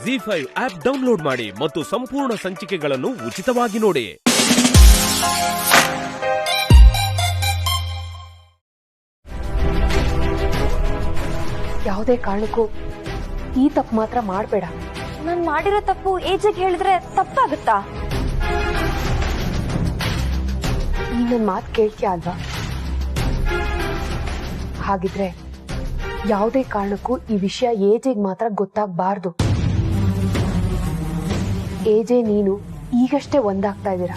ZEE5 app download ಮಾಡಿ ಮತ್ತು ಸಂಪೂರ್ಣ ಸಂಚಿಕೆಗಳನ್ನು ಉಚಿತವಾಗಿ ನೋಡಿ. ಯಾವುದೇ ಕಾರಣಕ್ಕೂ ಈ ತಪ್ಪು ಮಾತ್ರ ಮಾಡಬೇಡ. ನಾನು ಮಾಡಿರೋ ತಪ್ಪು ಏಜಿಗೆ ಹೇಳಿದ್ರೆ ತಪ್ಪಾಗುತ್ತಾ? ನೀನ್ ನನ್ನ ಮಾತು ಕೇಳ್ತೀಯ ಅಲ್ವಾ? ಹಾಗಿದ್ರೆ ಯಾವುದೇ ಕಾರಣಕ್ಕೂ ಈ ವಿಷಯ ಏಜಿಗೆ ಮಾತ್ರ ಗೊತ್ತಾಗಬಾರ್ದು. ಏಜೆ ನೀನು ಈಗಷ್ಟೇ ಒಂದಾಗ್ತಾ ಇದ್ದೀರಾ.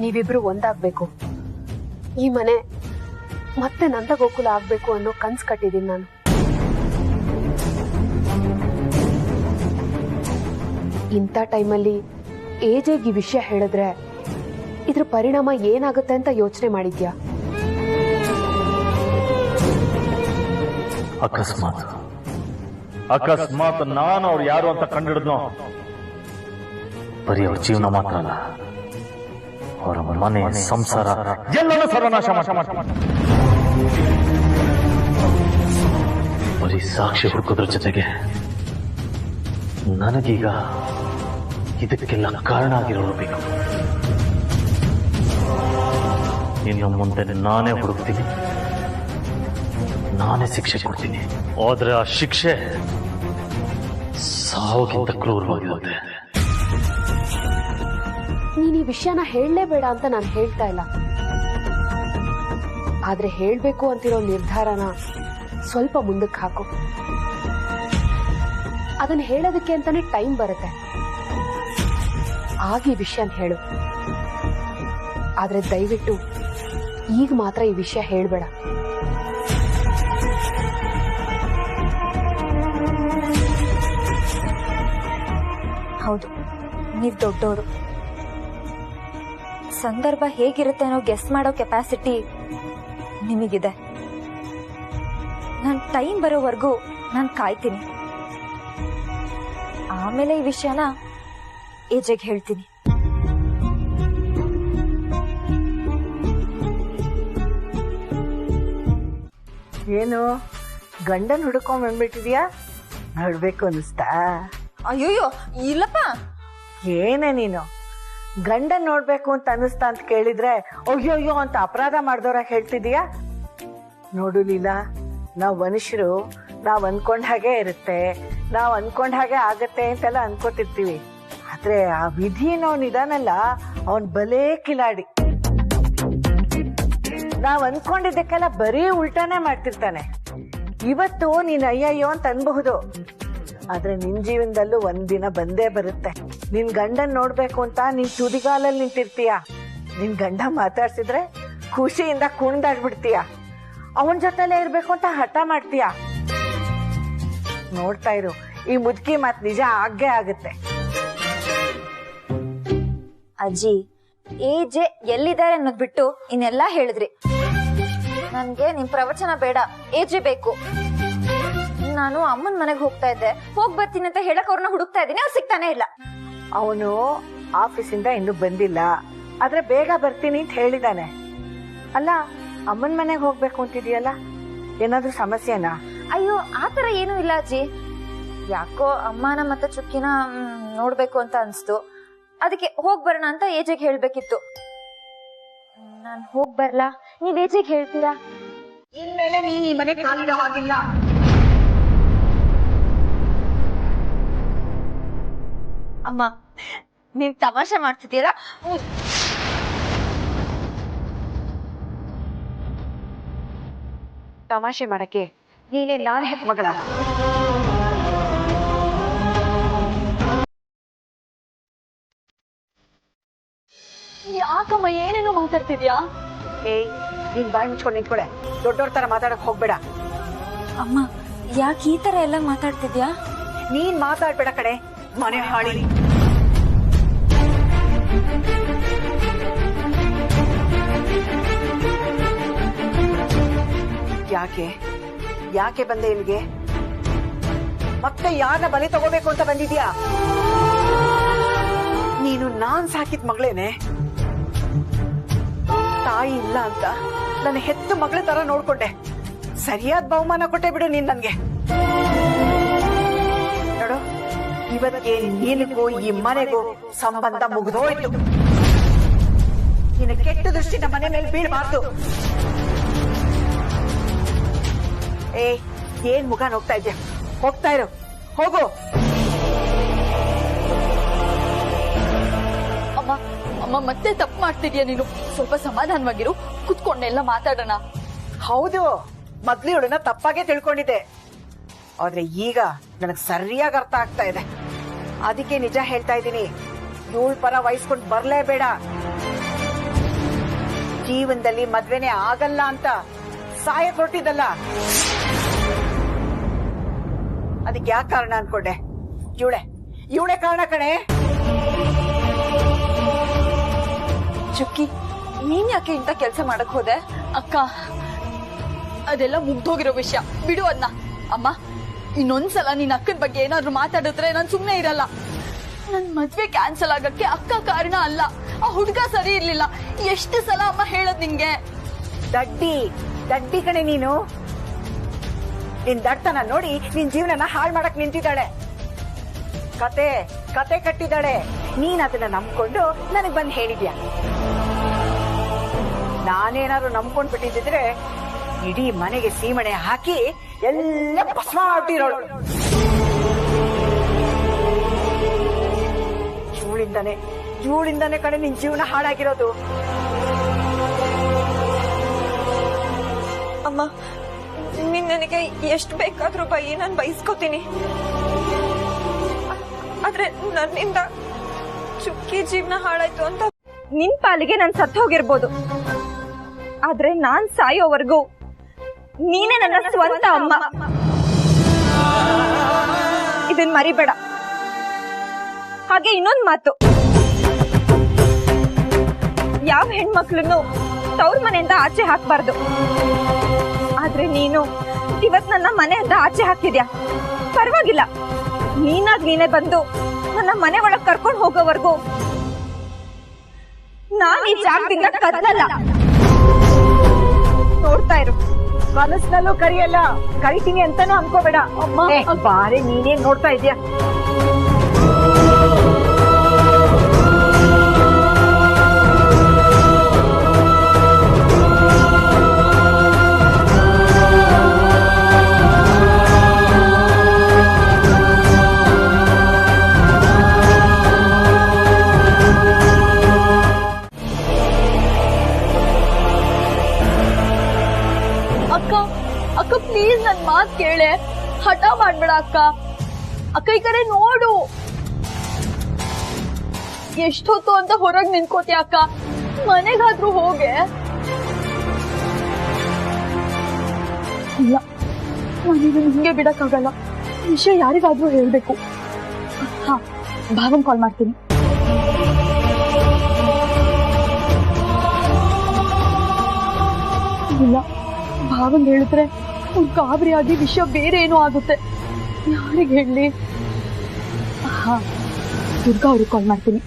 ನೀವಿಬ್ರು ಒಂದಾಗ್ಬೇಕು. ಈ ಮನೆ ಮತ್ತೆ ನಂದ ಗೋಕುಲ ಆಗ್ಬೇಕು ಅನ್ನೋ ಕನ್ಸು ಕಟ್ಟಿದ್ದೀನಿ ನಾನು. ಇಂಥ ಟೈಮಲ್ಲಿ ಏಜೆಗೆ ಈ ವಿಷಯ ಹೇಳಿದ್ರೆ ಇದ್ರ ಪರಿಣಾಮ ಏನಾಗುತ್ತೆ ಅಂತ ಯೋಚನೆ ಮಾಡಿದ್ಯಾ? ಅಕಸ್ಮಾತ್ ನಾನು ಅವ್ರು ಯಾರು ಅಂತ ಕಂಡಿಡಿದ್ನೋ, ಬರೀ ಅವ್ರ ಜೀವನ ಮಾತ್ರ ಅಲ್ಲ, ಅವರ ಮನೆ ಸಂಸಾರ ಎಲ್ಲನೂ ಸರ್ವನಾಶ ಬರೀ ಸಾಕ್ಷಿ ಹುಡುಕೋದ್ರ ಜೊತೆಗೆ ನನಗೀಗ ಇದಕ್ಕೆಲ್ಲ ಕಾರಣ ಆಗಿರೋರು ಬೇಕು. ಇನ್ನು ಮುಂದೆ ನಾನೇ ಹುಡುಕ್ತೀನಿ, ನಾನೇ ಶಿಕ್ಷೆ ಕೊಡ್ತೀನಿ. ಆದ್ರೆ ಆ ಶಿಕ್ಷೆ ಸಾವಿಗಿಂತ ಕ್ರೂರವಾಗಿರುತ್ತೆ. ನೀನ್ ಈ ವಿಷಯನ ಹೇಳಲೇಬೇಡ ಅಂತ ನಾನು ಹೇಳ್ತಾ ಇಲ್ಲ. ಆದ್ರೆ ಹೇಳ್ಬೇಕು ಅಂತಿರೋ ನಿರ್ಧಾರನ ಸ್ವಲ್ಪ ಮುಂದಕ್ಕೆ ಹಾಕು. ಅದನ್ನ ಹೇಳೋದಕ್ಕೆ ಅಂತಾನೆ ಟೈಮ್ ಬರುತ್ತೆ. ಆಗ ಈ ವಿಷಯನ ಹೇಳು. ಆದ್ರೆ ದಯವಿಟ್ಟು ಈಗ ಮಾತ್ರ ಈ ವಿಷಯ ಹೇಳ್ಬೇಡ. ಹೌದು, ನೀವ್ ದೊಡ್ಡೋರು. ಸಂದರ್ಭ ಹೇಗಿರುತ್ತೆ ಅನ್ನೋ ಗೆಸ್ ಮಾಡೋ ಕೆಪಾಸಿಟಿ ನಿಮಗಿದೆ. ನಾನು ಟೈಮ್ ಬರೋವರೆಗೂ ನಾನು ಕಾಯ್ತೀನಿ. ಆಮೇಲೆ ಈ ವಿಷಯನ ಏಜೆಗೆ ಹೇಳ್ತೀನಿ. ಏನು ಗಂಡನ್ ಹುಡ್ಕೊಂಡ್ ಬಂದ್ಬಿಟ್ಟಿದ್ಯಾ? ನೋಡ್ಬೇಕು ಅನಿಸ್ತಾ? ಅಯ್ಯೋಯ್ಯೋ ಇಲ್ಲಪ್ಪ. ಏನೇ ನೀನು ಗಂಡನ್ ನೋಡ್ಬೇಕು ಅಂತ ಅನಿಸ್ತಾ ಅಂತ ಕೇಳಿದ್ರೆ ಅಯ್ಯೋಯ್ಯೋ ಅಂತ ಅಪರಾಧ ಮಾಡ್ದವ್ರ ಹೇಳ್ತಿದೀಯಾ? ನೋಡು ಲೀಲಾ, ನಾವ್ ಮನುಷ್ಯರು ನಾವ್ ಅನ್ಕೊಂಡ್ ಹಾಗೆ ಇರುತ್ತೆ, ನಾವ್ ಅನ್ಕೊಂಡ್ ಹಾಗೆ ಆಗತ್ತೆ ಅಂತೆಲ್ಲ ಅನ್ಕೊತಿರ್ತೀವಿ. ಆದ್ರೆ ಆ ವಿಧಿ ಅನ್ನೋನ್ ಇದಾನಲ್ಲ, ಅವನ್ ಬಲೇ ಕಿಲಾಡಿ. ನಾವ್ ಅನ್ಕೊಂಡಿದ್ದಕ್ಕೆಲ್ಲ ಬರೀ ಉಲ್ಟಾನೇ ಮಾಡ್ತಿರ್ತಾನೆ. ಇವತ್ತು ನೀನ್ ಅಯ್ಯಯ್ಯೋ ಅಂತ ಅನ್ಬಹುದು, ಆದ್ರೆ ನಿನ್ ಜೀವನದಲ್ಲೂ ಒಂದಿನ ಬಂದೇ ಬರುತ್ತೆ. ನಿನ್ ಗಂಡನ್ ನೋಡ್ಬೇಕು ಅಂತ ನೀನ್ ತುದಿಗಾಲಲ್ಲಿ ನಿಂತಿರ್ತೀಯ. ನಿನ್ ಗಂಡ ಮಾತಾಡ್ಸಿದ್ರೆ ಖುಷಿಯಿಂದ ಕುಣ್ದಾಡ್ಬಿಡ್ತೀಯ. ಅವನ್ ಜೊತೆಲೇ ಇರ್ಬೇಕು ಅಂತ ಹಠ ಮಾಡ್ತೀಯ. ನೋಡ್ತಾ ಇರು, ಈ ಮುದುಕಿ ಮಾತ್ ನಿಜ ಆಗೇ ಆಗುತ್ತೆ. ಅಜ್ಜಿ, ಏಜೆ ಎಲ್ಲಿದ್ದಾರೆ ಅನ್ನೋದ್ ಬಿಟ್ಟು ಇನ್ನೆಲ್ಲಾ ಹೇಳಿದ್ರಿ. ನನ್ಗೆ ನಿಮ್ ಪ್ರವಚನ ಬೇಡ, ಏಜೆ ಬೇಕು. ನಾನು ಅಮ್ಮನ್ ಮನೆಗೆ ಹೋಗ್ತಾ ಇದ್ದೆ, ಹೋಗ್ ಬರ್ತೀನಿ ಅಂತ ಹೇಳಕ್ ಅವ್ರನ್ನ ಹುಡುಕ್ತಾ ಇದ್ದೀನಿ, ಅವ್ರು ಸಿಗ್ತಾನೆ ಇಲ್ಲ. ಅವನು ಆಫೀಸಿಂದ ಇನ್ನೂ ಬಂದಿಲ್ಲ, ಆದ್ರೆ ಬೇಗ ಬರ್ತೀನಿ ಅಂತ ಹೇಳಿದಾನೆ. ಅಲ್ಲ, ಅಮ್ಮನ್ ಮನೆಗೆ ಹೋಗ್ಬೇಕು ಅಂತಿದೀಯಲ್ಲ, ಏನಾದ್ರೂ ಸಮಸ್ಯೆನಾ? ಅಯ್ಯೋ ಆತರ ಏನೂ ಇಲ್ಲ ಅಜ್ಜಿ. ಯಾಕೋ ಅಮ್ಮನ ಮತ್ತೆ ಚುಕ್ಕಿನ ನೋಡ್ಬೇಕು ಅಂತ ಅನ್ಸ್ತು, ಅದಕ್ಕೆ ಹೋಗ್ ಬರೋಣ ಅಂತ ಏಜೆಗೆ ಹೇಳ್ಬೇಕಿತ್ತು. ನಾನ್ ಹೋಗ್ ಬರ್ಲಾ? ನೀವ್ ಏಜೆಗೆ ಹೇಳ್ತೀರಾ? ಇನ್ಮೇಲೆ ನೀನ್ ಈ ಮನೆ ಕಾಲಿಡೋ ಹಾಗಿಲ್ಲ. ಅಮ್ಮ, ನೀವ್ ತಮಾಷೆ ಮಾಡ್ತಿದ್ದೀರಾ? ತಮಾಷೆ ಮಾಡಕ್ಕೆ ನೀನೇ ನಾನ್ ಹೆತ್ ಮಗಳ. ಯಾಕಮ್ಮ ಏನೇನೋ ಮಾತಾಡ್ತಿದ್ಯಾ? ಏಯ್, ನೀನ್ ಬಾಯಿ ಮುಚ್ಕೊಂಡು ನಿಂತ್ಕೊಳೆ. ದೊಡ್ಡವ್ರ ತರ ಮಾತಾಡಕ್ ಹೋಗ್ಬೇಡ. ಅಮ್ಮ, ಯಾಕೆ ಈ ತರ ಎಲ್ಲ ಮಾತಾಡ್ತಿದ್ಯಾ? ನೀನ್ ಮಾತಾಡ್ಬೇಡ ಕಡೆ, ಮನೆ ಹಾಳಿ. ಯಾಕೆ ಯಾಕೆ ಬಂದೆ ಇಲ್ಲಿಗೆ? ಮತ್ತೆ ಯಾರನ್ನ ಬಲಿ ತಗೋಬೇಕು ಅಂತ ಬಂದಿದ್ಯಾ? ನೀನು ನಾನ್ ಸಾಕಿದ ಮಗಳೇನೆ. ತಾಯಿ ಇಲ್ಲ ಅಂತ ನನ್ನ ಹೆತ್ತು ಮಗಳ ತರ ನೋಡ್ಕೊಂಡೆ. ಸರಿಯಾದ ಬಹುಮಾನ ಕೊಟ್ಟೆ ಬಿಡು ನೀನ್ ನನ್ಗೆ. ನೋಡು, ಇವತ್ತಿಗೆ ನಿನಗೂ ಈ ಮನೆಗೂ ಸಂಬಂಧ ಮುಗಿದೋಯ್ತು. ನಿನ್ನ ಕೆಟ್ಟ ದೃಷ್ಟಿ ನಮ್ಮ ಮನೆ ಮೇಲೆ ಬೀಳಬಾರ್ದು. ಏನ್ ಮುಖ ನೋಡ್ತಾ ಇದ್ಯಾ? ಹೋಗ್ತಾ ಇರು, ಹೋಗು. ಅಮ್ಮ ಅಮ್ಮ ಮತ್ತೆ ತಪ್ಪು ಮಾಡ್ತಿದ್ಯಾ ನೀನು. ಸ್ವಲ್ಪ ಸಮಾಧಾನವಾಗಿರು, ಕುತ್ಕೊಂಡೆಲ್ಲ ಮಾತಾಡೋಣ. ಹೌದು, ಮೊದ್ಲು ಇವಳನ್ನ ತಪ್ಪಾಗೆ ತಿಳ್ಕೊಂಡಿದ್ದೆ. ಆದ್ರೆ ಈಗ ನನಗ್ ಸರಿಯಾಗಿ ಅರ್ಥ ಆಗ್ತಾ ಇದೆ. ಅದಕ್ಕೆ ನಿಜ ಹೇಳ್ತಾ ಇದ್ದೀನಿ, ಇವಳ ಪರ ವಹಿಸ್ಕೊಂಡು ಬರ್ಲೇಬೇಡ. ಜೀವನದಲ್ಲಿ ಮದ್ವೆನೇ ಆಗಲ್ಲ ಅಂತ ಸಾಯ ಕೊಟ್ಟಿದ್ದಲ್ಲ, ಅದಕ್ಕೆ ಯಾಕೆ ಕಾರಣ ಅನ್ಕೊಂಡೆ? ಇವಳೆ ಕಾರಣ ಕಣೆ. ಚುಕ್ಕಿ, ನೀನ್ ಯಾಕೆ ಇಂತ ಕೆಲ್ಸ ಮಾಡಕ್ ಹೋದೆ? ಅಕ್ಕ, ಅದೆಲ್ಲ ಮುಗ್ದೋಗಿರೋ ವಿಷಯ, ಬಿಡು ಅದನ್ನ. ಅಮ್ಮ, ಇನ್ನೊಂದ್ಸಲ ನಿನ್ ಅಕ್ಕನ ಬಗ್ಗೆ ಏನಾದ್ರು ಮಾತಾಡಿದ್ರೆ ನಾನ್ ಸುಮ್ನೆ ಇರಲ್ಲ. ನನ್ ಮದ್ವೆ ಕ್ಯಾನ್ಸಲ್ ಆಗಕ್ಕೆ ಅಕ್ಕ ಕಾರಣ ಅಲ್ಲ, ಆ ಹುಡ್ಗ ಸರಿ ಇರ್ಲಿಲ್ಲ. ಎಷ್ಟು ಸಲ ಅಮ್ಮ ಹೇಳದ್ ನಿಂಗೆ? ದಡ್ಡಿ ಕಣೆ ನೀನು. ನಿನ್ ದಡ್ತನ ನೋಡಿ ನಿನ್ ಜೀವನನ ಹಾಳು ಮಾಡಕ್ ನಿಂತಿದ್ದಾಳೆ. ಕತೆ ಕಟ್ಟಿದ್ದಾಳೆ. ನೀನ್ ಅದನ್ನ ನಂಬ್ಕೊಂಡು ನನಗ್ ಬಂದ್ ಹೇಳಿದ್ಯಾ. ನಾನೇನಾದ್ರು ನಂಬ್ಕೊಂಡ್ ಬಿಟ್ಟಿದ್ರೆ ಇಡೀ ಮನೆಗೆ ಸೀಮಣೆ ಹಾಕಿ ಎಲ್ಲ ಭಸ್ಮ ಮಾಡಿರೋಳು. ಇವಳಿಂದಾನೆ ಕಡೆ ನಿನ್ ಜೀವನ ಹಾಳಾಗಿರೋದು. ಅಮ್ಮ, ನೀನ್ ನನಗೆ ಎಷ್ಟು ಬೇಕಾದ್ರೂ ಬೈ, ನಾನು ಬಯಸ್ಕೋತೀನಿ. ಆದ್ರೆ ನನ್ನಿಂದ ಚುಕ್ಕಿ ಜೀವನ ಹಾಳಾಯ್ತು ಅಂತ ನಿನ್ ಪಾಲಿಗೆ ನಾನ್ ಸತ್ತು ಹೋಗಿರ್ಬೋದು. ಆದ್ರೆ ನಾನ್ ಸಾಯೋವರೆಗೂ ನೀನೇ ನನ್ನ ಸ್ವಂತ ಅಮ್ಮ. ಇದನ್ ಮರಿಬೇಡ. ಹಾಗೆ ಇನ್ನೊಂದ್ ಮಾತು, ಯಾವ ಹೆಣ್ಮಕ್ಳನ್ನು ತವ್ರ ಮನೆಯಿಂದ ಆಚೆ ಹಾಕ್ಬಾರ್ದು. ಆದ್ರೆ ನೀನು ಇವತ್ ನನ್ನ ಮನೆಯಿಂದ ಆಚೆ ಹಾಕಿದ್ಯಾ. ಪರವಾಗಿಲ್ಲ, ನೀನೇ ಬಂದು ನನ್ನ ಮನೆ ಒಳಗ್ ಕರ್ಕೊಂಡು ಹೋಗೋವರೆಗೂ ನಾನ್ ಈ ಜಾಗದಿಂದ ಕದಲಲ್ಲ. ನೋಡ್ತಾ ಇರು. ಮನಸ್ನಲ್ಲೂ ಕರಿಯಲ್ಲ, ಕರಿತೀನಿ ಅಂತಾನು ಅನ್ಕೋಬೇಡ. ಬಾರೆ, ನೀನೇನ್ ನೋಡ್ತಾ ಇದ್ಯಾ? ಅಕ್ಕ ಪ್ಲೀಸ್ ನನ್ ಮಾತ್ ಕೇಳೆ, ಹಠ ಮಾಡ್ಬೇಡ ಅಕ್ಕ. ಅಕ್ಕ ಈ ಕಡೆ ನೋಡು. ಎಷ್ಟೊತ್ತು ಅಂತ ಹೊರಗ್ ನಿಂತ್ಕೋತೀಯ ಅಕ್ಕ? ಮನೆಗಾದ್ರೂ ಹೋಗೆ. ಇಲ್ಲ, ನಾನಿದನ್ನ ಹಿಂಗೆ ಬಿಡಕ್ಕಾಗಲ್ಲ. ವಿಷಯ ಯಾರಿಗಾದ್ರೂ ಹೇಳ್ಬೇಕು. ಹಾ, ಭಾವನ್ ಕಾಲ್ ಮಾಡ್ತೀನಿ. ಇಲ್ಲ, ಭಾವನ್ ಹೇಳಿದ್ರೆ ಗಾಬರಿಯಾಗಿ ವಿಷಯ ಬೇರೆ ಏನೋ ಆಗುತ್ತೆ. ಯಾರಿಗೆ ಹೇಳಿ? ಹಾ, ದುರ್ಗಾ ಅವ್ರಿಗೆ ಕಾಲ್ ಮಾಡ್ತೀನಿ.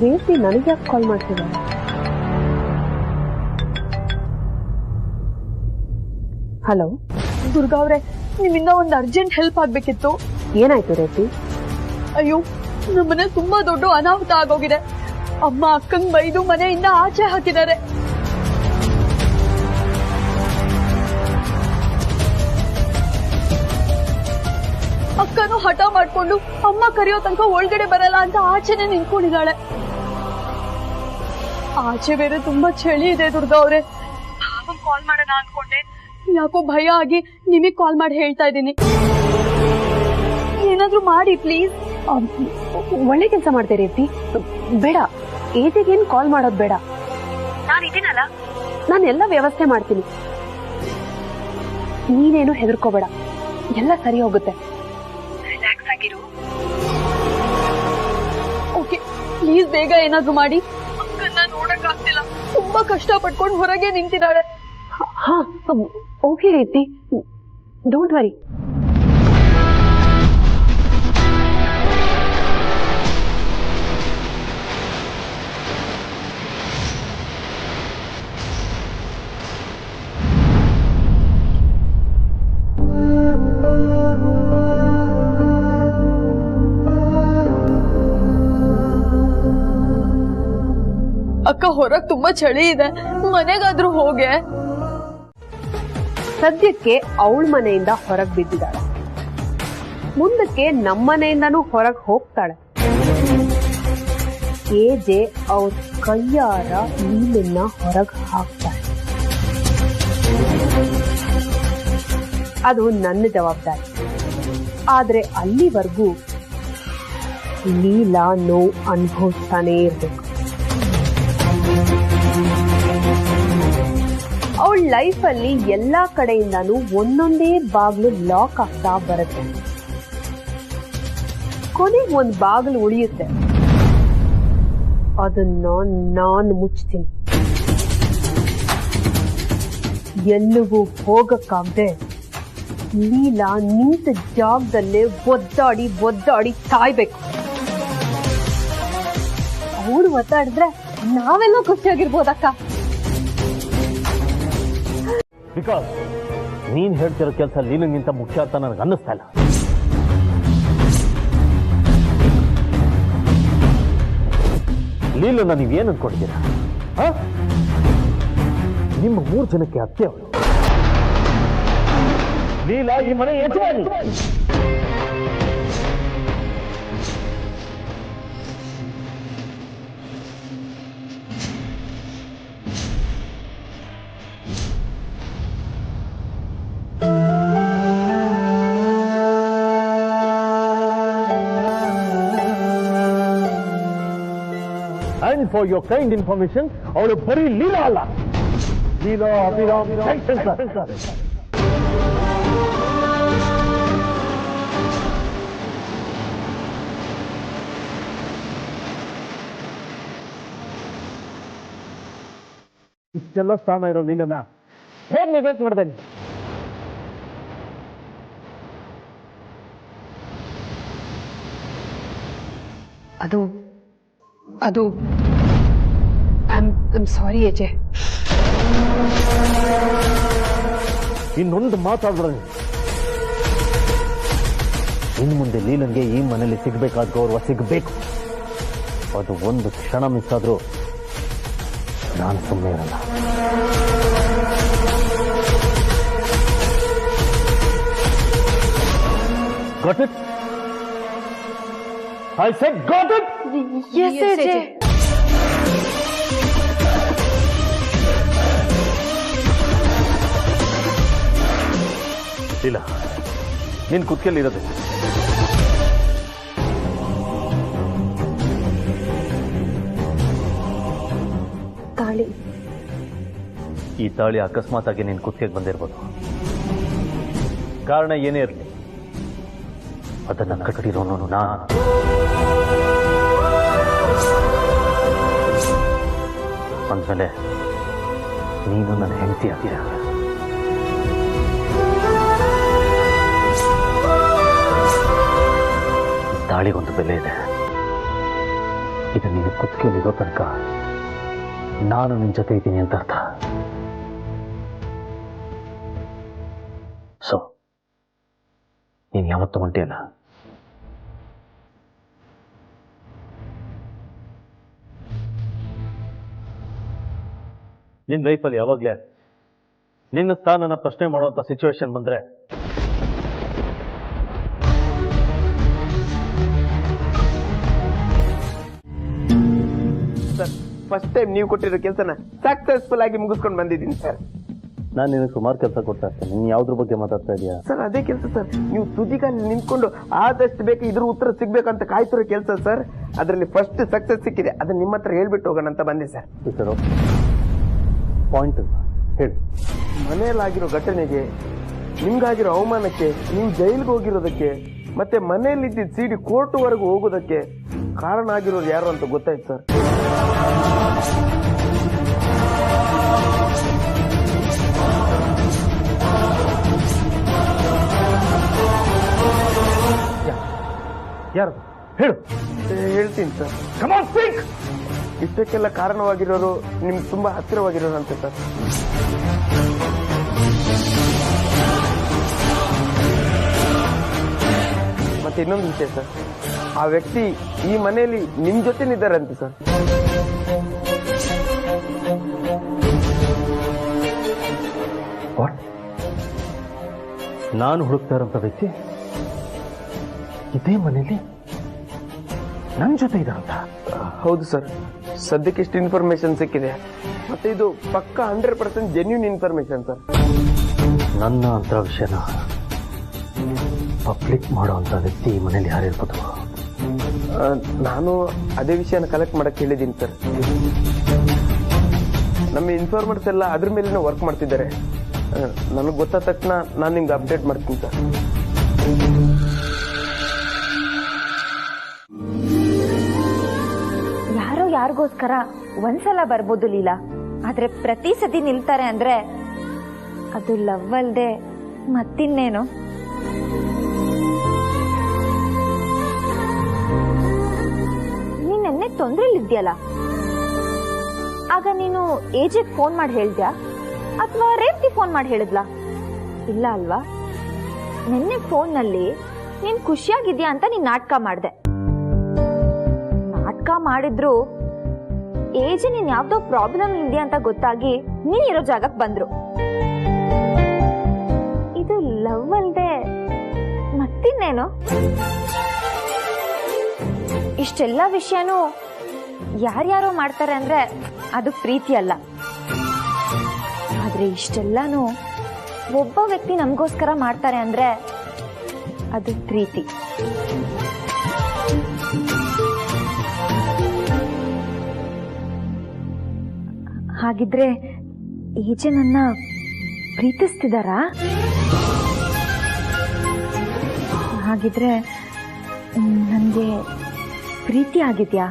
ರೇವತಿ ನನಗೆ ಯಾಕೆ ಕಾಲ್ ಮಾಡ್ತಿದ್ದಾರೆ? ಹಲೋ ದುರ್ಗಾ ಅವ್ರೆ, ನಿಮ್ಮಿಂದ ಒಂದು ಅರ್ಜೆಂಟ್ ಹೆಲ್ಪ್ ಆಗ್ಬೇಕಿತ್ತು. ಏನಾಯ್ತು ರೇವತಿ? ಅಯ್ಯೋ, ನಮ್ಮನೆ ತುಂಬಾ ದೊಡ್ಡ ಅನಾಹುತ ಆಗೋಗಿದೆ. ಅಮ್ಮ ಅಕ್ಕಂಗ್ ಬೈದು ಮನೆಯಿಂದ ಆಚೆ ಹಾಕಿದ್ದಾರೆ. ಅಕ್ಕನು ಹಠ ಮಾಡ್ಕೊಂಡು ಅಮ್ಮ ಕರೆಯೋ ತನಕ ಒಳಗಡೆ ಬರಲ್ಲ ಅಂತ ಆಚೆನೆ ನಿಂತ್ಕೊಂಡಿದ್ದಾಳೆ. ಆಚೆ ಬೇರೆ ತುಂಬಾ ಚಳಿ ಇದೆ ದುರ್ಗಾ ಅವ್ರೆ. ಕಾಲ್ ಮಾಡೋಣ ಅನ್ಕೊಂಡೆ, ಯಾಕೋ ಭಯ ಆಗಿ ನಿಮಗ್ ಕಾಲ್ ಮಾಡಿ ಹೇಳ್ತಾ ಇದ್ದೀನಿ. ಏನಾದ್ರೂ ಮಾಡಿ ಪ್ಲೀಸ್. ಒಳ್ಳೆ ಕೆಲಸ ಮಾಡ್ತೇ ರೇವತಿ. ಬೇಡ, ಏಜಿಗೇನು ಕಾಲ್ ಮಾಡೋದು ಬೇಡ. ನಾನಿದ್ದೀನಲ್ಲ, ನಾನು ಎಲ್ಲ ವ್ಯವಸ್ಥೆ ಮಾಡ್ತೀನಿ. ನೀನೇನು ಹೆದರ್ಕೋಬೇಡ, ಎಲ್ಲ ಸರಿ ಹೋಗುತ್ತೆ. ರಿಲ್ಯಾಕ್ಸ್ ಆಗಿರು. ಓಕೆ, ಪ್ಲೀಸ್ ಬೇಗ ಏನಾದ್ರೂ ಮಾಡಿ. ಅಕ್ಕನ್ನ ನೋಡಕ್ ಆಗ್ತಿಲ್ಲ, ತುಂಬಾ ಕಷ್ಟ ಪಟ್ಕೊಂಡು ಹೊರಗೆ ನಿಂತಿದ್ದಾಳೆ. ಹಾ, ಓಕೆ ರೇವತಿ, ಡೋಂಟ್ ವರಿ. ಅಕ್ಕ ಹೊರಗ್ ತುಂಬಾ ಚಳಿ ಇದೆ, ಮನೆಗಾದ್ರೂ ಹೋಗೆ. ಸದ್ಯಕ್ಕೆ ಅವಳ ಮನೆಯಿಂದ ಹೊರಗ್ ಬಿದ್ದಿದ್ದಾಳೆ. ಮುಂದಕ್ಕೆ ನಮ್ಮನೆಯಿಂದನೂ ಹೊರಗ್ ಹೋಗ್ತಾಳೆ. ಏಜೆ ಅವ್ರ ಕೈಯಾರ ನೀಲನ್ನ ಹೊರಗ್ ಹಾಕ್ತಾಳೆ. ಅದು ನನ್ನ ಜವಾಬ್ದಾರಿ. ಆದ್ರೆ ಅಲ್ಲಿವರೆಗೂ ಲೀಲಾ ನೋವು ಅನುಭವಿಸ್ತಾನೇ ಇರ್ಬೇಕು. ಅವಳ ಲೈಫಲ್ಲಿ ಎಲ್ಲಾ ಕಡೆಯಿಂದಾನು ಒಂದೊಂದೇ ಬಾಗ್ಲು ಲಾಕ್ ಆಗ್ತಾ ಬರುತ್ತೆ. ಕೊನೆಗೆ ಒಂದ್ ಬಾಗಿಲು ಉಳಿಯುತ್ತೆ. ಅದನ್ನ ನಾನು ಮುಚ್ತೀನಿ. ಎಲ್ಲಿಗೂ ಹೋಗಕ್ಕಾಗದೆ ಲೀಲಾ ನಿಂತ ಜಾಗದಲ್ಲೇ ಒದ್ದಾಡಿ ಒದ್ದಾಡಿ ಸಾಯ್ಬೇಕು. ಅವಳು ಒತ್ತಾಡಿದ್ರೆ ನಾವೆಲ್ಲ ಖುಷಿಯಾಗಿರ್ಬೋದಕ್ಕ. ಬಿಕಾಸ್ ನೀನ್ ಹೇಳ್ತಿರೋ ಕೆಲಸ ಲೀಲಂಗಿಂತ ಮುಖ್ಯ ಅಂತ ನನಗೆ ಅನ್ನಿಸ್ತಾ ಇಲ್ಲ. ಲೀಲನ್ನ ನೀವೇನು ಅನ್ಕೊಂಡಿದ್ದೀರಾ? ನಿಮ್ಮ 3 ಜನಕ್ಕೆ ಅತ್ತೆ ಅವಳು. ಲೀಲಾ ಈ ಮನೆ ಯಜಮಾನಿ. And for your kind information, ಅವಳು ಬರೀ ಲೀಲಾ ಅಲ್ಲ, ಲೀಲಾ ಅಭಿರಾಮ್ ಜೈಶಂಕರ್. ಇಷ್ಟೆಲ್ಲ ಸ್ಥಾನ ಇರೋ ಲೀಲನ ಹೇಗೆ ನೆಗ್ಲೆಕ್ಟ್ ಮಾಡ್ದೆ? ಅದು ಐಮ್ ಸಾರಿ ಏಜೆ. ಇನ್ನೊಂದು ಮಾತಾಡ್ಬಿಡ. ಇನ್ನು ಮುಂದೆ ಲೀಲನ್ಗೆ ಈ ಮನೇಲಿ ಸಿಗ್ಬೇಕಾದ ಗೌರವ ಸಿಗಬೇಕು. ಅದು ಒಂದು ಕ್ಷಣ ಮಿಸ್ ಆದ್ರೂ ನಾನು ಸುಮ್ಮನೆ ಇರಲ್ಲ. Got it? I said got it? Yes, AJ. ಇಲ್ಲ, ನೀನ್ ಕುತ್ಕೆಯಲ್ಲಿ ಇರೋದು. ತಾಳಿ. ಈ ತಾಳಿ ಅಕಸ್ಮಾತ್ ಆಗಿ ನೀನ್ ಕುತ್ತಿಗೆಗೆ ಬಂದಿರ್ಬೋದು. ಕಾರಣ ಏನೇ ಇರಲಿ, ಅದನ್ನ ಕಟ್ಟಿರೋನು ನಾನು. ಅಂದ್ಮೇಲೆ ನೀನು ನನ್ನ ಹೆಂಡತಿ ಆಗ್ತೀಯ. ತಾಳಿಗೊಂದು ಬೆಲೆ ಇದೆ. ಇದು ನೀನು ಕುತ್ತಿಗೆಯಲ್ಲಿರೋ ತನಕ ನಾನು ನಿನ್ನ ಜೊತೆ ಇದ್ದೀನಿ ಅಂತ ಅರ್ಥ. ಸೊ ನೀನು ಯಾವತ್ತೂ ಹೊಂಟಿಯಲ್ಲ. ನಿನ್ನ ಲೈಫಲ್ಲಿ ಯಾವಾಗಲೇ ನಿನ್ನ ಸ್ಥಾನನ ಪ್ರಶ್ನೆ ಮಾಡುವಂಥ ಸಿಚುವೇಶನ್ ಬಂದರೆ ಸರ್, ಫಸ್ಟ್ ಟೈಮ್ ನೀವು ಕೊಟ್ಟಿರೋ ಕೆಲಸನ ಸಕ್ಸಸ್ಫುಲ್ ಆಗಿ ಮುಗಿಸ್ಕೊಂಡು ಬಂದಿದ್ದೀನಿ ಸರ್. ನಾನು ನಿನಗೆ ಸುಮಾರು ಕೆಲಸ ಕೊಡ್ತಾ ಇರ್ತೇನೆ. ನೀನು ಯಾವ್ದ್ರ ಬಗ್ಗೆ ಮಾತಾಡ್ತಾ ಇದೀಯಾ? ಸರ್ ಅದೇ ಕೆಲಸ ಸರ್. ನೀವು ತುದಿಗಾಲಿ ನಿಂತ್ಕೊಂಡು ಆದಷ್ಟು ಬೇಕು ಇದ್ರ ಉತ್ತರ ಸಿಗ್ಬೇಕಂತ ಕಾಯ್ತಿರೋ ಕೆಲಸ ಸರ್. ಅದರಲ್ಲಿ ಫಸ್ಟ್ ಸಕ್ಸಸ್ ಸಿಕ್ಕಿದೆ. ಅದನ್ನ ನಿಮ್ಮ ಹತ್ರ ಹೇಳ್ಬಿಟ್ಟು ಹೋಗೋಣ ಅಂತ ಬಂದೆ ಸರ್. ಪಾಯಿಂಟ್ ಹೇಳಿ. ಮನೆಯಲ್ಲಾಗಿರೋ ಘಟನೆಗೆ, ನಿಮ್ಗಾಗಿರೋ ಅವಮಾನಕ್ಕೆ, ನೀವು ಜೈಲಿಗೆ ಹೋಗಿರೋದಕ್ಕೆ, ಮತ್ತೆ ಮನೆಯಲ್ಲಿದ್ದ ಸಿಡಿ ಕೋರ್ಟ್ವರೆಗೂ ಹೋಗೋದಕ್ಕೆ ಕಾರಣ ಆಗಿರೋರು ಯಾರು ಅಂತ ಗೊತ್ತಾಯ್ತು ಸರ್. ಯಾರು ಹೇಳು? ಹೇಳ್ತೀನಿ ಸರ್. Come on, speak! ಇಷ್ಟಕ್ಕೆಲ್ಲ ಕಾರಣವಾಗಿರೋರು ನಿಮ್ಗೆ ತುಂಬಾ ಹತ್ತಿರವಾಗಿರೋರು ಅಂತ ಸರ್. ಮತ್ತೆ ಇನ್ನೊಂದು ವಿಷಯ ಸರ್, ಆ ವ್ಯಕ್ತಿ ಈ ಮನೆಯಲ್ಲಿ ನಿಮ್ ಜೊತೆನಿದ್ದಾರಂತೆ ಸರ್. ನಾನು ಹುಡುಕ್ತಾ ಇರೋಂಥ ವ್ಯಕ್ತಿ ಇದೇ ಮನೇಲಿ ನನ್ನ ಜೊತೆ ಇದ್ದಾರಂತ? ಹೌದು ಸರ್, ಸದ್ಯಕ್ಕೆ ಇಷ್ಟು ಇನ್ಫಾರ್ಮೇಶನ್ ಸಿಕ್ಕಿದೆ. ಮತ್ತೆ ಇದು ಪಕ್ಕ 100% ಜೆನ್ಯೂನ್ ಇನ್ಫಾರ್ಮೇಶನ್ ಸರ್. ನನ್ನ ಅಂತ ವಿಷಯನ ಪಬ್ಲಿಕ್ ಮಾಡುವಂಥ ವ್ಯಕ್ತಿ ಈ ಮನೇಲಿ ಯಾರಿರ್ಬೋದು? ನಾನು ಅದೇ ವಿಷಯನ ಕಲೆಕ್ಟ್ ಮಾಡಕ್ಕೆ ಹೇಳಿದ್ದೀನಿ ಸರ್. ನಮ್ಮ ಇನ್ಫಾರ್ಮರ್ಸ್ ಎಲ್ಲ ಅದ್ರ ಮೇಲೇನೆ ವರ್ಕ್ ಮಾಡ್ತಿದ್ದಾರೆ. ನನಗೆ ಗೊತ್ತಾದ ತಕ್ಷಣ ನಾನು ನಿಮ್ಗೆ ಅಪ್ಡೇಟ್ ಮಾಡ್ತೀನಿ ಸರ್. ಯಾರೋ ಯಾರಿಗೋಸ್ಕರ ಒಂದ್ಸಲ ಬರ್ಬೋದು ಲೀಲಾ, ಆದ್ರೆ ಪ್ರತಿ ಸತಿ ನಿಲ್ತಾರೆ ಅಂದ್ರೆ ಅದು ಲವ್ ಅಲ್ದೆ ಮತ್ತಿನ್ನೇನು? ನೀನ್ ನೆನ್ನೆ ತೊಂದ್ರೆಲಿದ್ಯಲ್ಲ, ಆಗ ನೀನು ಏಜಿಗೆ ಫೋನ್ ಮಾಡಿ ಹೇಳ್ದ್ಯಾ ಅಥವಾ ರೇವತಿ ಫೋನ್ ಮಾಡಿ ಹೇಳಿದ್ಲಾ? ಇಲ್ಲ ಅಲ್ವಾ? ನಿನ್ನೆ ಫೋನ್ ನಲ್ಲಿ ನೀನ್ ಖುಷಿಯಾಗಿದ್ಯಾ ಅಂತ ನೀನ್ ನಾಟಕ ಮಾಡ್ದೆ. ನಾಟಕ ಮಾಡಿದ್ರು ಏಜ್ ನೀನ್ ಯಾವ್ದೋ ಪ್ರಾಬ್ಲಮ್ ಇದೆಯಾ ಅಂತ ಗೊತ್ತಾಗಿ ನೀನ್ ಇರೋ ಜಾಗಕ್ಕೆ ಬಂದ್ರು. ಇದು ಲವ್ ಅಲ್ದೆ ಮತ್ತಿನ್ನೇನು? ಇಷ್ಟೆಲ್ಲ ವಿಷಯನೂ ಯಾರ್ಯಾರೋ ಮಾಡ್ತಾರೆ ಅಂದ್ರೆ ಅದು ಪ್ರೀತಿ ಅಲ್ಲ. ಆದ್ರೆ ಇಷ್ಟೆಲ್ಲಾನು ಒಬ್ಬ ವ್ಯಕ್ತಿ ನಮಗೋಸ್ಕರ ಮಾಡ್ತಾರೆ ಅಂದ್ರೆ ಅದು ಪ್ರೀತಿ. ಹಾಗಿದ್ರೆ ಈಚೆ ನನ್ನ ಪ್ರೀತಿಸ್ತಿದಾರಾ? ಹಾಗಿದ್ರೆ ನನಗೆ ಪ್ರೀತಿ ಆಗಿದ್ಯಾ?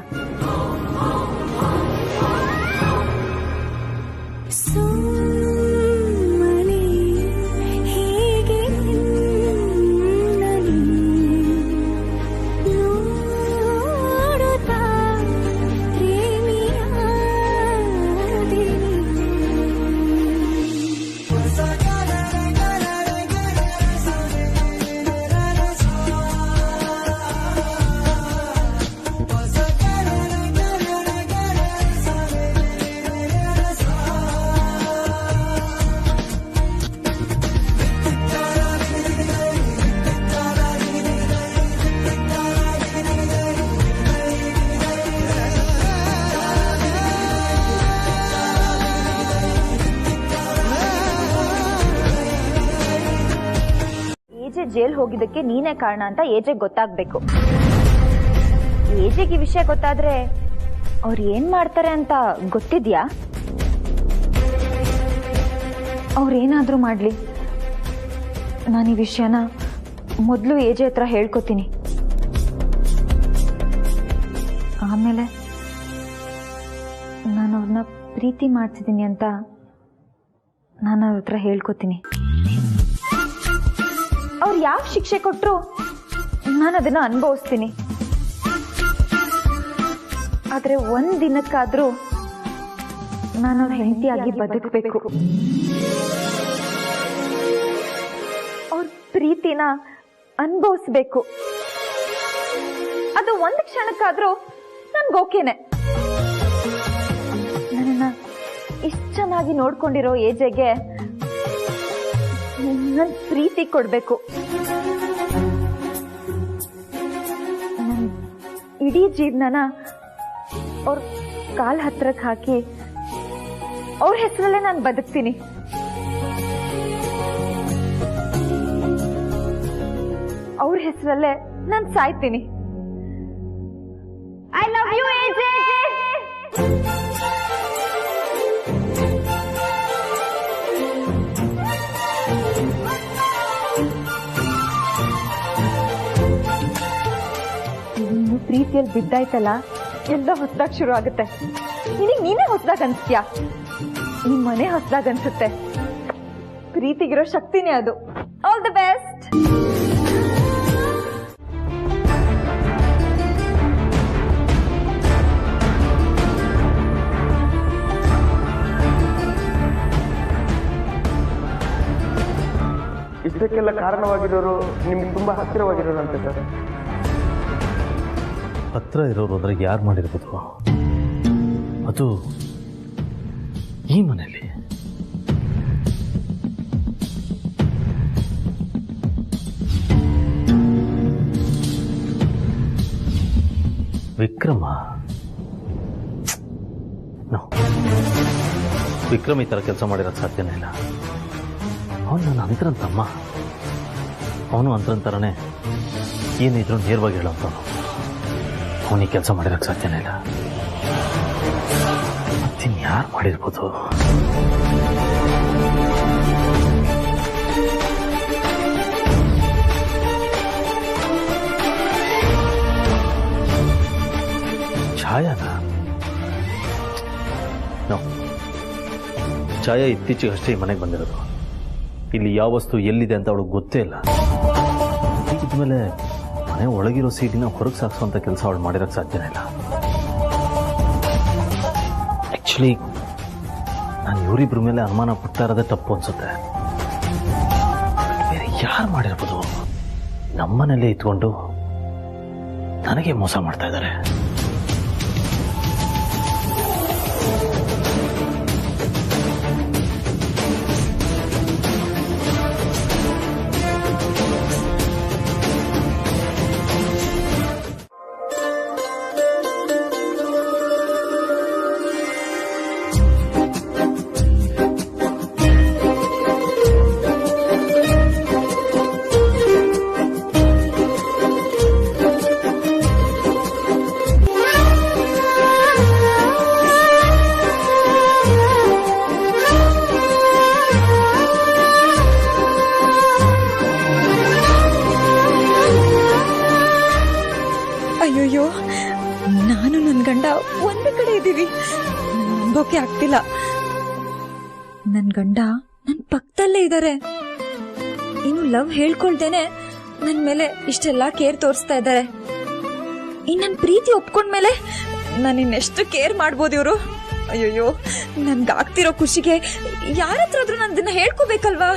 ಜೈಲ್ ಹೋಗಿದ್ದಕ್ಕೆ ನೀನೇ ಕಾರಣ ಅಂತ ಏಜೆಗೆ ಗೊತ್ತಾಗ್ಬೇಕು. ಏಜೆಗೆ ಈ ವಿಷಯ ಗೊತ್ತಾದ್ರೆ ಅವ್ರು ಏನ್ ಮಾಡ್ತಾರೆ ಅಂತ ಗೊತ್ತಿದ್ಯಾ? ಅವ್ರೇನಾದ್ರೂ ಮಾಡ್ಲಿ, ನಾನು ಈ ವಿಷಯನ ಮೊದಲು ಏಜೆ ಹತ್ರ ಹೇಳ್ಕೊತೀನಿ. ಆಮೇಲೆ ನಾನು ಅವ್ರನ್ನ ಪ್ರೀತಿ ಮಾಡ್ತಿದ್ದೀನಿ ಅಂತ ನಾನು ಅವ್ರ ಹತ್ರ ಹೇಳ್ಕೊತೀನಿ. ಅವ್ರು ಯಾವ ಶಿಕ್ಷೆ ಕೊಟ್ರು ನಾನು ಅದನ್ನ ಅನುಭವಿಸ್ತೀನಿ. ಆದ್ರೆ ಒಂದ್ ದಿನಕ್ಕಾದ್ರೂ ನಾನು ಅವ್ರ ಹೆಂಡತಿಯಾಗಿ ಬದುಕಬೇಕು. ಅವ್ರ ಪ್ರೀತಿನ ಅನುಭವಿಸ್ಬೇಕು. ಅದು ಒಂದ್ ಕ್ಷಣಕ್ಕಾದ್ರೂ ನನ್ಗೋಕೆನೆ. ನನ್ನ ಇಷ್ಟ ಚೆನ್ನಾಗಿ ನೋಡ್ಕೊಂಡಿರೋ ಏಜೆಗೆ ನನ್ ಪ್ರೀತಿ ಕೊಡ್ಬೇಕು. ನನ್ ಇಡೀ ಜೀವನನ ಅವ್ರ ಕಾಲ್ ಹತ್ರಕ್ಕೆ ಹಾಕಿ ಅವ್ರ ಹೆಸರಲ್ಲೇ ನಾನು ಬದುಕ್ತೀನಿ. ಅವ್ರ ಹೆಸರಲ್ಲೇ ನಾನು ಸಾಯ್ತೀನಿ. ಐ ಲವ್ ಯು ಏಜೆ. ಪ್ರೀತಿಯಲ್ಲಿ ಬಿದ್ದಾಯ್ತಲ್ಲ, ಎಲ್ಲ ಹೊಸದಾಗಿ ಶುರು ಆಗುತ್ತೆ. ನಿನಗೆ ನೀನೇ ಹೊಸದಾಗ ಅನ್ಸ್ತೀಯಾ? ಈ ಮನೆ ಹೊಸದಾಗ ಅನ್ಸುತ್ತೆ. ಪ್ರೀತಿಗಿರೋ ಶಕ್ತಿನೇ ಅದು. All the best. ಇದಕ್ಕೆಲ್ಲ ಕಾರಣವಾಗಿರೋರು ನಿಮ್ಗೆ ತುಂಬಾ ಹತ್ತಿರವಾಗಿರೋರು ಅಂತ ಸರ್. ಹತ್ರ ಇರೋರು ಅಂದ್ರೆ ಯಾರು ಮಾಡಿರ್ಬೋದು? ಅದು ಈ ಮನೆಯಲ್ಲಿ ವಿಕ್ರಮ ನೋ, ವಿಕ್ರಮ್ ಈ ಥರ ಕೆಲಸ ಮಾಡಿರೋಕ್ಕೆ ಸಾಧ್ಯನೇ ಇಲ್ಲ. ಅವನು ನನ್ನ ಅಂತರನ್ ತಮ್ಮ, ಅವನು ಅಂತರನ್ ಥರನೇ ಏನಿದ್ರು ನೇರವಾಗಿ ಹೇಳೋಂಥವನು. ಅವನಿಗೆ ಕೆಲಸ ಮಾಡಿರೋಕ್ಕೆ ಸಾಧ್ಯನೇ ಇಲ್ಲ. ಮತ್ತಿನ್ ಯಾರು ಮಾಡಿರ್ಬೋದು? ಛಾಯಾನ? ನೋ, ಛಾಯಾ ಇತ್ತೀಚೆಗೆ ಅಷ್ಟೇ ಈ ಮನೆಗೆ ಬಂದಿರೋದು. ಇಲ್ಲಿ ಯಾವ ವಸ್ತು ಎಲ್ಲಿದೆ ಅಂತ ಅವಳಿಗೆ ಗೊತ್ತೇ ಇಲ್ಲ. ಹೀಗಿದ್ಮೇಲೆ ಮನೆ ಒಳಗಿರೋ ಸೀಟಿನ ಹೊರಗೆ ಸಾಗಿಸುವಂತ ಕೆಲಸ ಅವಳು ಮಾಡಿರೋಕ್ಕೆ ಸಾಧ್ಯನೇ ಇಲ್ಲ. ಆಕ್ಚುಲಿ ನಾನು ಇವರಿಬ್ರ ಮೇಲೆ ಅನುಮಾನ ಪಡ್ತಾ ಇರೋದೇ ತಪ್ಪು ಅನ್ಸುತ್ತೆ. ಬೇರೆ ಯಾರು ಮಾಡಿರ್ಬೋದು? ನಮ್ಮನೇಲೇ ಇದ್ಕೊಂಡು ನನಗೆ ಮೋಸ ಮಾಡ್ತಾ ಇದ್ದಾರೆ. ಅಯ್ಯೋಯ್ಯೋ, ನಾನು ನನ್ನ ಗಂಡ ಒಂದೇ ಕಡೆ ಇದ್ದೀವಿ. ನಂಬೋಕೆ ಆಗ್ತಿಲ್ಲ. ನನ್ನ ಗಂಡ ನನ್ನ ಪಕ್ಕದಲ್ಲೇ ಇದ್ದಾರೆ. ಇನ್ನು ಲವ್ ಹೇಳ್ಕೊಳ್ದೇನೆ ನನ್ನ ಮೇಲೆ ಇಷ್ಟೆಲ್ಲ ಕೇರ್ ತೋರಿಸ್ತಾ ಇದ್ದಾರೆ. ಇನ್ನು ನನ್ನ ಪ್ರೀತಿ ಒಪ್ಕೊಂಡ್ಮೇಲೆ ನಾನು ಇನ್ನೆಷ್ಟು ಕೇರ್ ಮಾಡ್ಬೋದು ಇವರು? ಅಯ್ಯೋಯ್ಯೋ, ನನ್ಗಾಗ್ತಿರೋ ಖುಷಿಗೆ ಯಾರ ಹತ್ರ ಆದ್ರೂ ನಾನು ಇದನ್ನ ಹೇಳ್ಕೋಬೇಕಲ್ವಾ?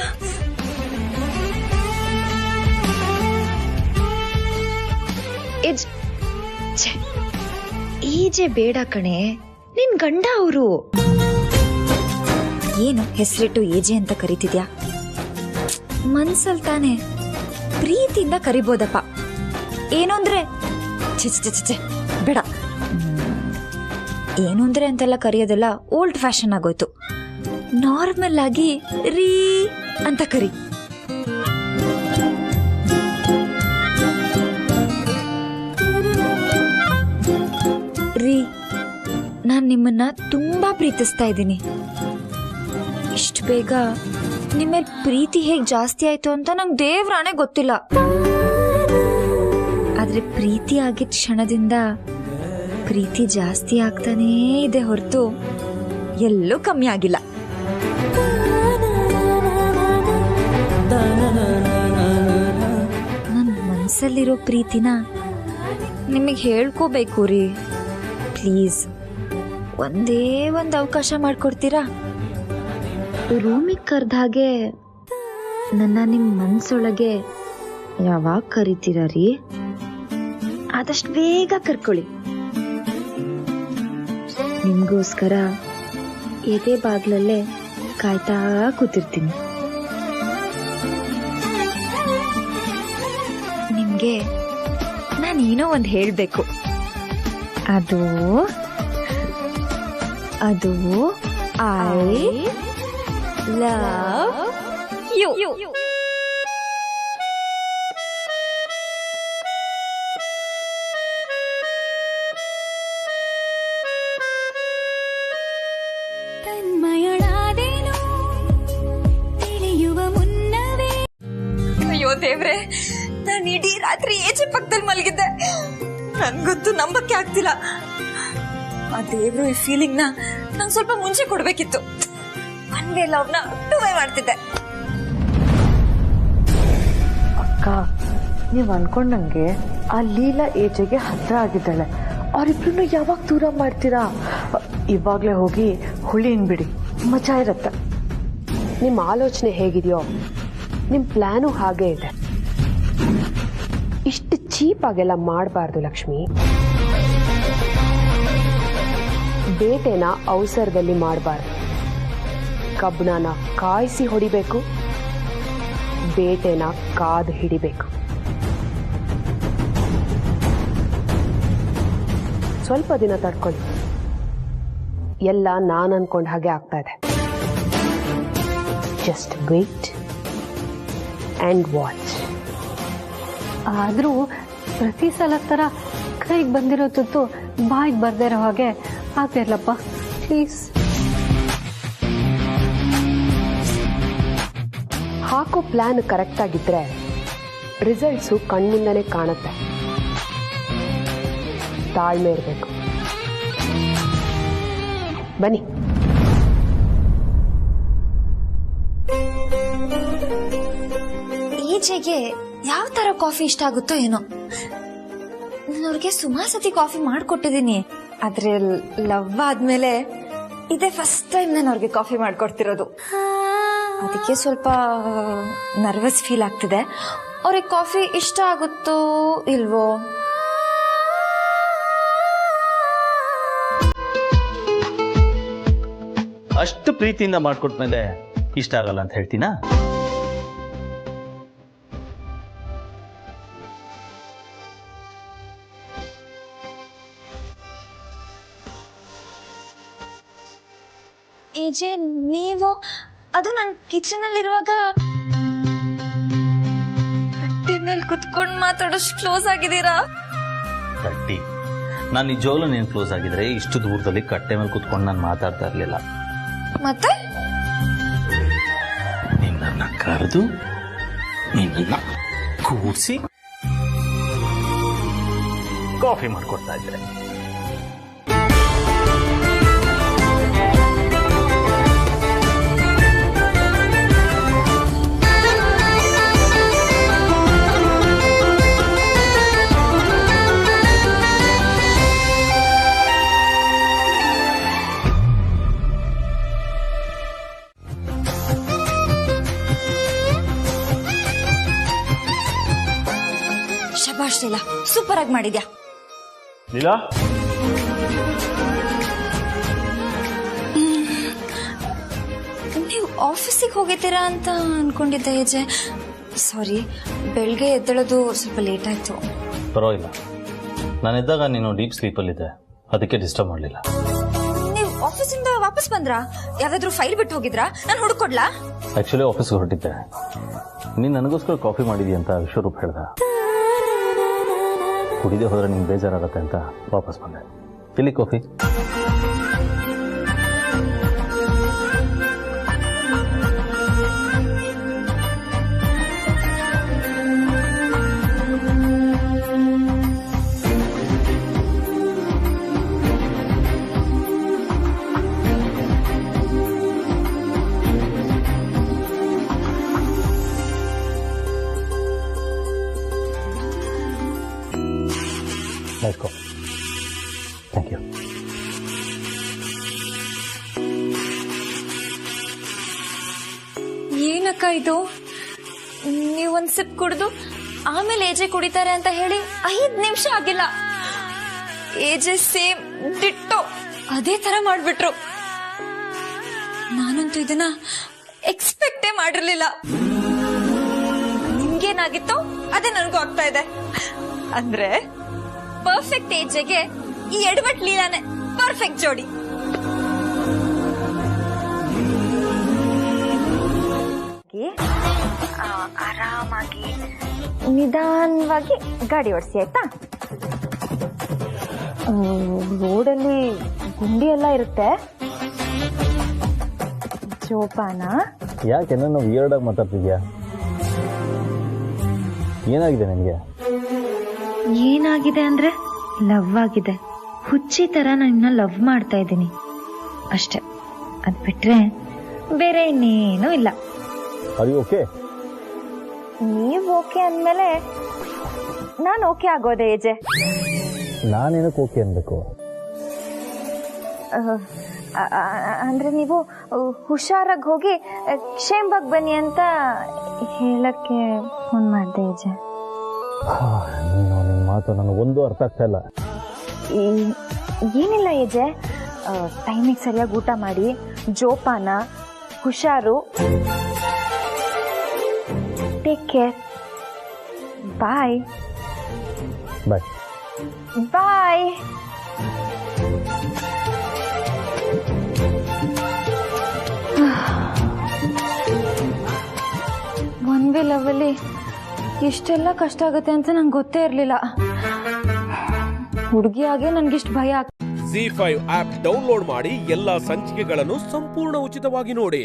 ಈಜೆ ಬೇಡ ಕಣೆ, ನಿನ್ ಗಂಡ ಅವರು. ಏನು ಹೆಸರಿಟ್ಟು ಏಜೆ ಅಂತ ಕರಿತಿದ್ಯಾ? ಮನ್ಸಲ್ ತಾನೆ ಪ್ರೀತಿಯಿಂದ ಕರಿಬೋದಪ್ಪ. ಏನು ಅಂದ್ರೆ ಚೆ ಬೇಡ. ಏನು ಅಂದ್ರೆ ಅಂತೆಲ್ಲ ಕರೆಯೋದೆಲ್ಲ ಓಲ್ಡ್ ಫ್ಯಾಷನ್ ಆಗೋಯ್ತು. ನಾರ್ಮಲ್ ಆಗಿ ರೀ ಅಂತ ಕರಿ. ರೀ, ನಾನ್ ನಿಮ್ಮನ್ನ ತುಂಬಾ ಪ್ರೀತಿಸ್ತಾ ಇದ್ದೀನಿ. ಇಷ್ಟು ಬೇಗ ನಿಮ್ಮೇಲ್ ಪ್ರೀತಿ ಹೇಗ್ ಜಾಸ್ತಿ ಆಯ್ತು ಅಂತ ನಂಗೆ ದೇವ್ರಾಣೆ ಗೊತ್ತಿಲ್ಲ. ಆದ್ರೆ ಪ್ರೀತಿ ಆಗಿದ್ದ ಕ್ಷಣದಿಂದ ಪ್ರೀತಿ ಜಾಸ್ತಿ ಆಗ್ತಾನೇ ಇದೆ ಹೊರತು ಎಲ್ಲೂ ಕಮ್ಮಿ ಆಗಿಲ್ಲ. ನನ್ನ ಮನ್ಸಲ್ಲಿರೋ ಪ್ರೀತಿನ ನಿಮಗೆ ಹೇಳ್ಕೋಬೇಕು ರೀ. ಪ್ಲೀಸ್ ಒಂದೇ ಒಂದು ಅವಕಾಶ ಮಾಡ್ಕೊಡ್ತೀರಾ? ರೂಮಿಗೆ ಕರೆದ ಹಾಗೆ ನನ್ನ ನಿಮ್ಮ ಮನ್ಸೊಳಗೆ ಯಾವಾಗ ಕರಿತೀರಾ ರೀ? ಆದಷ್ಟು ಬೇಗ ಕರ್ಕೊಳ್ಳಿ. ನಿಮ್ಗೋಸ್ಕರ ಎದೆ ಬಾಗ್ಲಲ್ಲೇ ಕಾಯ್ತಾ ಕೂತಿರ್ತೀನಿ. ನಿಮ್ಗೆ ನಾನೇನೋ ಒಂದು ಹೇಳ್ಬೇಕು. ಅದು ಐ ಲವ್ ಯು. ಅಯ್ಯೋ ದೇವ್ರೆ, ನಾನು ಇಡೀ ರಾತ್ರಿ ಏಜೆ ಪಕ್ಕದಲ್ಲಿ ಮಲಗಿದ್ದೆ. ನನ್ಗಂತೂ ನಂಬಕ್ಕೆ ಆಗ್ತಿಲ್ಲ. ಆ ದೇವ್ರು ಈ ಫೀಲಿಂಗ್ ನ ನಂಗೆ ಸ್ವಲ್ಪ ಮುಂಚೆ ಕೊಡ್ಬೇಕಿತ್ತು. ಒನ್ ವೇ ಲವ್ ನ ಟೂ ವೇ ಮಾಡ್ತಿದ್ದೆ. ಅಕ್ಕ, ನೀವ್ ಅನ್ಕೊಂಡಂಗೆ ಆ ಲೀಲಾ ಏಜೆಗೆ ಹತ್ರ ಆಗಿದ್ದಾಳೆ. ಅವ್ರಿಬ್ರು ಯಾವಾಗ ದೂರ ಮಾಡ್ತೀರಾ? ಇವಾಗ್ಲೇ ಹೋಗಿ ಹುಳಿನ್ ಬಿಡಿ, ಮಜಾ ಇರತ್ತೆ. ನಿಮ್ಮ ಆಲೋಚನೆ ಹೇಗಿದೆಯೋ ನಿಮ್ಮ ಪ್ಲಾನು ಹಾಗೆ ಇದೆ. ಇಷ್ಟು ಚೀಪ್ ಆಗೆಲ್ಲ ಮಾಡಬಾರ್ದು ಲಕ್ಷ್ಮಿ. ಬೇಟೆನ ಅವಸರದಲ್ಲಿ ಮಾಡಬಾರ್ದು. ಕಬ್ಬಣನ ಕಾಯಿಸಿ ಹೊಡಿಬೇಕು, ಬೇಟೆನ ಕಾದು ಹಿಡಿಬೇಕು. ಸ್ವಲ್ಪ ದಿನ ತಡ್ಕೊಳ್ಳಿ, ಎಲ್ಲ ನಾನು ಅನ್ಕೊಂಡ ಹಾಗೆ ಆಗ್ತಾ ಇದೆ. Just wait and watch. ಆದ್ರೂ ಪ್ರತಿ ಸಲ ತರ ಕೈಗೆ ಬಂದಿರೋ ತುತ್ತು ಬಾಯಿಗೆ ಬರ್ದೇ ಇರೋ ಹಾಗೆ ಆಗ್ತಿರ್ಲಪ್ಪ, ಪ್ಲೀಸ್. ಹಾಕೋ ಪ್ಲಾನ್ ಕರೆಕ್ಟ್ ಆಗಿದ್ರೆ ರಿಸಲ್ಟ್ಸು ಕಣ್ಮುಂದನೆ ಕಾಣುತ್ತೆ. ತಾಳ್ಮೆ ಇರಬೇಕು. ಬನ್ನಿ. ಈಚೆಗೆ ಯಾವ ತರ ಕಾಫಿ ಇಷ್ಟ ಆಗುತ್ತೋ ಏನೋ. ನಾನು ಅವ್ರಿಗೆ ಸುಮಾರು ಸತಿ ಕಾಫಿ ಮಾಡ್ಕೊಟ್ಟಿದ್ದೀನಿ, ಆದ್ರೆ ಲವ್ ಆದ್ಮೇಲೆ ಇದೇ ಫಸ್ಟ್ ಟೈಮ್ ನಾನು ಅವ್ರಿಗೆ ಕಾಫಿ ಮಾಡ್ಕೊಡ್ತಿರೋದು. ಅದಕ್ಕೆ ಸ್ವಲ್ಪ ನರ್ವಸ್ ಫೀಲ್ ಆಗ್ತಿದೆ. ಅವ್ರಿಗೆ ಕಾಫಿ ಇಷ್ಟ ಆಗುತ್ತೋ ಇಲ್ವೋ? ಅಷ್ಟು ಪ್ರೀತಿಯಿಂದ ಮಾಡ್ಕೊಟ್ಮೇಲೆ ಇಷ್ಟ ಆಗಲ್ಲ ಅಂತ ಹೇಳ್ತೀನಾ? ಏಜೆ, ನೀವು ಅದು ನನ್ನ ಕಿಚನ್ ಅಲ್ಲಿ ಇರುವಾಗ ಮೇಲೆ ಕುತ್ಕೊಂಡು ಮಾತಾಡೋಷ್ಟು ಕ್ಲೋಸ್ ಆಗಿದ್ದೀರಾ? ತಟ್ಟಿ, ನಾನು ನಿಜವಾಗ್ಲೂ ನೀನು ಕ್ಲೋಸ್ ಆಗಿದ್ರೆ ಇಷ್ಟು ದೂರದಲ್ಲಿ ಕಟ್ಟೆ ಮೇಲೆ ಕುತ್ಕೊಂಡು ನಾನು ಮಾತಾಡ್ತಾ ಇರ್ಲಿಲ್ಲ. ಮತ್ತೆ ನಿನ್ನನ್ನ ಕರೆದು ನಿನ್ನ ಕೂರಿಸಿ ಕಾಫಿ ಮಾಡ್ಕೊಡ್ತಾ ಇದ್ದೆ. ಶಬಾಷ್ ಲೀಲಾ, ಸೂಪರ್ ಆಗಿ ಮಾಡಿದ್ಯಾ. ಲೀಲಾ, ನೀವು ಆಫೀಸಿಗೆ ಹೋಗಿದ್ದೀರಾ ಅಂತ ಅನ್ಕೊಂಡಿದ್ದೆ ಏಜೆ. ಸಾರಿ, ಬೆಳಗ್ಗೆ ಎದ್ದೇಳೋದು ಸ್ವಲ್ಪ ಲೇಟ್ ಆಯ್ತು. ಪರವಾಗಿಲ್ಲ, ನಾನಿದ್ದಾಗ ನೀನು ಡೀಪ್ ಸ್ಲೀಪಲ್ಲಿದ್ದೆ, ಅದಕ್ಕೆ ಡಿಸ್ಟರ್ಬ್ ಮಾಡಲಿಲ್ಲ. ನೀವು ಆಫೀಸಿಂದ ವಾಪಸ್ ಬಂದ್ರಾ? ಯಾವ್ದಾದ್ರು ಫೈಲ್ ಬಿಟ್ಟು ಹೋಗಿದ್ರಾ? ನಾನು ಹುಡುಕೊಡ್ಲಾ? ಆಕ್ಚುಲಿ ಆಫೀಸ್ಗೆ ಹೊರಟಿದ್ದೆ. ನೀನು ನನಗೋಸ್ಕರ ಕಾಫಿ ಮಾಡಿದಿ ಅಂತ ವಿಶ್ವರೂಪ್ ಹೇಳ್ದ. ಕುಡಿದೇ ಹೋದ್ರೆ ನಿಮ್ಗೆ ಬೇಜಾರಾಗತ್ತೆ ಅಂತ ವಾಪಸ್ ಬಂದೆ. ಇಲ್ಲಿ coffee. Nice coffee. Thank you. ಏನಕ್ಕ ಇದು? ನೀವೊಂದ್ ಸಿಪ್ ಕುಡಿದು ಆಮೇಲೆ ಏಜೆ ಕುಡಿತಾರೆ ಅಂತ ಹೇಳಿ 5 ನಿಮಿಷ ಆಗಿಲ್ಲ, ಏಜೆ ಸೇಮ್ ಡಿಟ್ಟೋ ಅದೇ ತರ ಮಾಡ್ಬಿಟ್ರು. ನಾನಂತೂ ಇದನ್ನ ಎಕ್ಸ್ಪೆಕ್ಟೇ ಮಾಡಿರ್ಲಿಲ್ಲ. ನಿಮ್ಗೇನಾಗಿತ್ತೋ ಅದೇ ನನಗೂ ಆಗ್ತಾ ಇದೆ. ಅಂದ್ರೆ ಪರ್ಫೆಕ್ಟ್ ಏಜೆಗೆ ಈ ಎಡವಟ್ ಲೀಲಾನೆ ಪರ್ಫೆಕ್ಟ್ ಜೋಡಿ. ಆರಾಮಾಗಿ ನಿಧಾನವಾಗಿ ಗಾಡಿ ಓಡಿಸಿ ಆಯ್ತಾ? ರೋಡಲ್ಲಿ ಗುಂಡಿ ಎಲ್ಲ ಇರುತ್ತೆ, ಜೋಪಾನ. ಯಾಕೆ ನನ್ನ ವಿಯರ್ಡ್ ಆಗಿ ಮಾತಾಡ್ತಿದ್ಯಾ? ಏನಾಗಿದೆ ನಿನಗೆ? ಏನಾಗಿದೆ ಅಂದ್ರೆ ಲವ್ ಆಗಿದೆ. ಹುಚ್ಚಿ ತರ ನನ್ನ ಲವ್ ಮಾಡ್ತಾ ಇದ್ದೀನಿ ಅಷ್ಟೇ. ಅದ್ ಬಿಟ್ರೆ ಬೇರೆ ಇನ್ನೇನೂ ಇಲ್ಲ. ಓಕೆ, ನೀವ್ ಓಕೆ ಅಂದ್ಮೇಲೆ ನಾನು ಓಕೆ ಆಗೋದೆ ಏಜೆ. ನಾನೇನಕ್ಕೆ ಓಕೆ ಅನ್ಬೇಕು? ಅಂದ್ರೆ ನೀವು ಹುಷಾರಾಗಿ ಹೋಗಿ ಕ್ಷೇಮವಾಗಿ ಬನ್ನಿ ಅಂತ ಹೇಳಕ್ಕೆ ಫೋನ್ ಮಾಡ್ದೆ ಏಜೆ. ನೀನು ನಿನ್ನ ಮಾತು ನನಗೊಂದು ಅರ್ಥ ಆಗ್ತಾ ಇಲ್ಲ. ಏನಿಲ್ಲ ಏಜೆ, ಟೈಮಿಗೆ ಸರಿಯಾಗಿ ಊಟ ಮಾಡಿ, ಜೋಪಾನ, ಹುಷಾರು. Take care. Bye bye bye. One way ಲವಲ್ಲಿ ಇಷ್ಟೆಲ್ಲ ಕಷ್ಟ ಆಗುತ್ತೆ ಅಂತ ನಂಗೆ ಗೊತ್ತೇ ಇರಲಿಲ್ಲ. ಹುಡುಗಿಯಾಗೆ ನನ್ಗಿಷ್ಟು ಭಯ ಆಗ್ತದೆ. ZEE5 ಆಪ್ ಡೌನ್ಲೋಡ್ ಮಾಡಿ ಎಲ್ಲಾ ಸಂಚಿಕೆಗಳನ್ನು ಸಂಪೂರ್ಣ ಉಚಿತವಾಗಿ ನೋಡಿ.